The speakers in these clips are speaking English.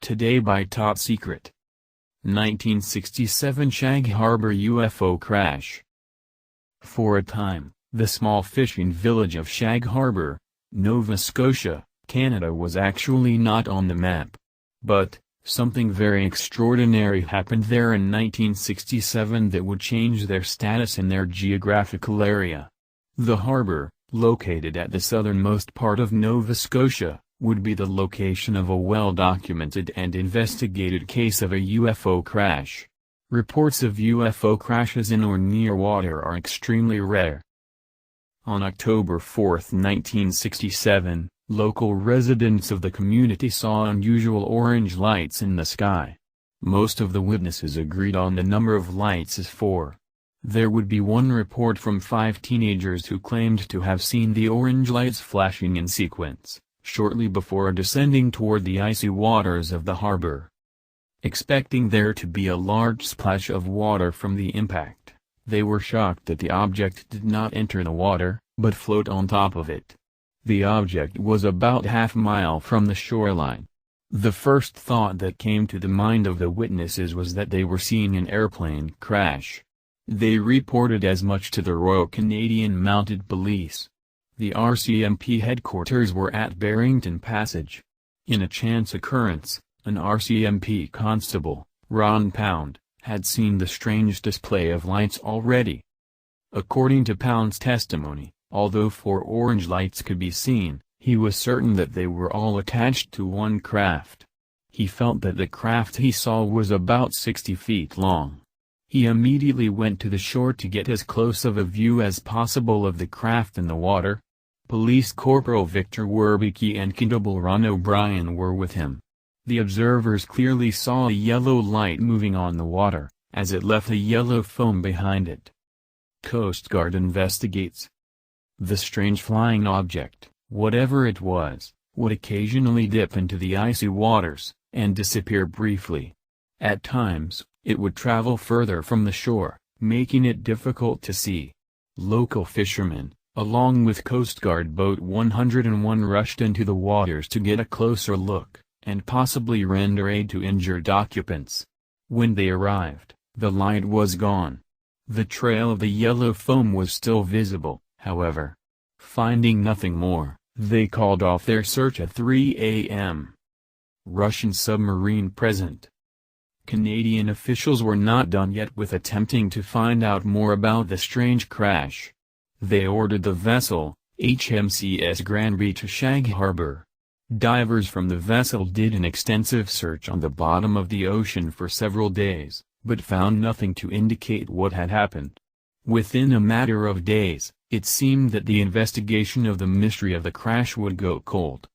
Today by Top Secret. 1967 Shag Harbor UFO crash. For a time, the small fishing village of Shag Harbor, Nova Scotia, Canada was actually not on the map. But, something very extraordinary happened there in 1967 that would change their status in their geographical area. The harbor, located at the southernmost part of Nova Scotia, would be the location of a well-documented and investigated case of a UFO crash. Reports of UFO crashes in or near water are extremely rare. On October 4, 1967, local residents of the community saw unusual orange lights in the sky. Most of the witnesses agreed on the number of lights as 4. There would be one report from 5 teenagers who claimed to have seen the orange lights flashing in sequence, shortly before descending toward the icy waters of the harbor. Expecting there to be a large splash of water from the impact, they were shocked that the object did not enter the water, but float on top of it. The object was about half-mile from the shoreline. The first thought that came to the mind of the witnesses was that they were seeing an airplane crash. They reported as much to the Royal Canadian Mounted Police. The RCMP headquarters were at Barrington Passage. In a chance occurrence, an RCMP constable, Ron Pound, had seen the strange display of lights already. According to Pound's testimony, although 4 orange lights could be seen, he was certain that they were all attached to one craft. He felt that the craft he saw was about 60 feet long. He immediately went to the shore to get as close of a view as possible of the craft in the water. Police Corporal Victor Werbicki and Constable Ron O'Brien were with him. The observers clearly saw a yellow light moving on the water, as it left a yellow foam behind it. Coast Guard investigates. The strange flying object, whatever it was, would occasionally dip into the icy waters, and disappear briefly. At times, it would travel further from the shore, making it difficult to see. Local fishermen, along with Coast Guard Boat 101, rushed into the waters to get a closer look, and possibly render aid to injured occupants. When they arrived, the light was gone. The trail of the yellow foam was still visible, however. Finding nothing more, they called off their search at 3 a.m. Russian submarine present. Canadian officials were not done yet with attempting to find out more about the strange crash. They ordered the vessel, HMCS Granby, to Shag Harbor. Divers from the vessel did an extensive search on the bottom of the ocean for several days, but found nothing to indicate what had happened. Within a matter of days, it seemed that the investigation of the mystery of the crash would go cold.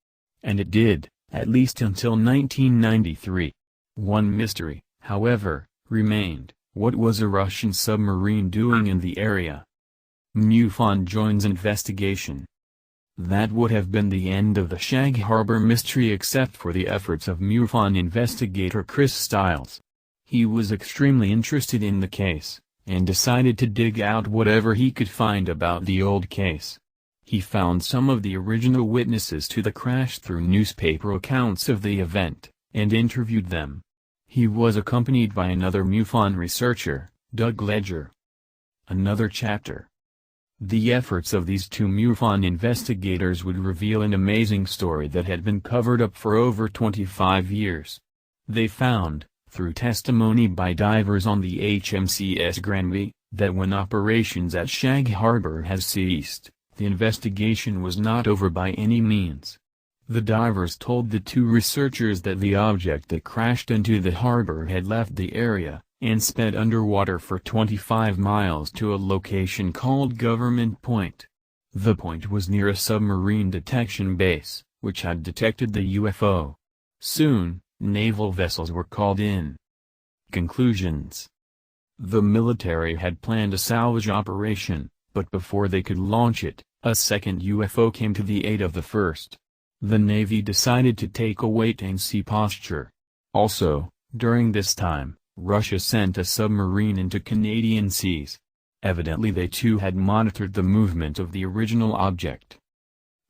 And it did, at least until 1993. One mystery, however, remained: what was a Russian submarine doing in the area? MUFON joins investigation. That would have been the end of the Shag Harbor mystery except for the efforts of MUFON investigator Chris Stiles. He was extremely interested in the case, and decided to dig out whatever he could find about the old case. He found some of the original witnesses to the crash through newspaper accounts of the event, and interviewed them. He was accompanied by another MUFON researcher, Doug Ledger. Another chapter. The efforts of these 2 MUFON investigators would reveal an amazing story that had been covered up for over 25 years. They found, through testimony by divers on the HMCS Granby, that when operations at Shag Harbor had ceased, the investigation was not over by any means. The divers told the 2 researchers that the object that crashed into the harbor had left the area, and sped underwater for 25 miles to a location called Government Point. The point was near a submarine detection base, which had detected the UFO. Soon, naval vessels were called in. Conclusions. The military had planned a salvage operation, but before they could launch it, a second UFO came to the aid of the first. The Navy decided to take a wait-and-see posture. Also, during this time, Russia sent a submarine into Canadian seas. Evidently they too had monitored the movement of the original object.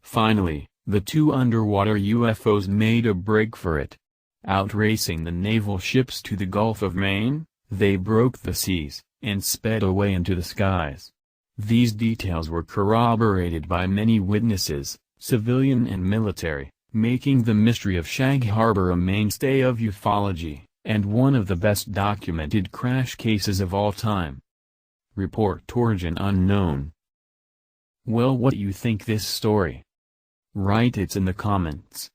Finally, the 2 underwater UFOs made a break for it. Outracing the naval ships to the Gulf of Maine, they broke the seas, and sped away into the skies. These details were corroborated by many witnesses, civilian and military, making the mystery of Shag Harbor a mainstay of ufology, and one of the best documented crash cases of all time. Report origin unknown. Well, what do you think this story? Write it in the comments.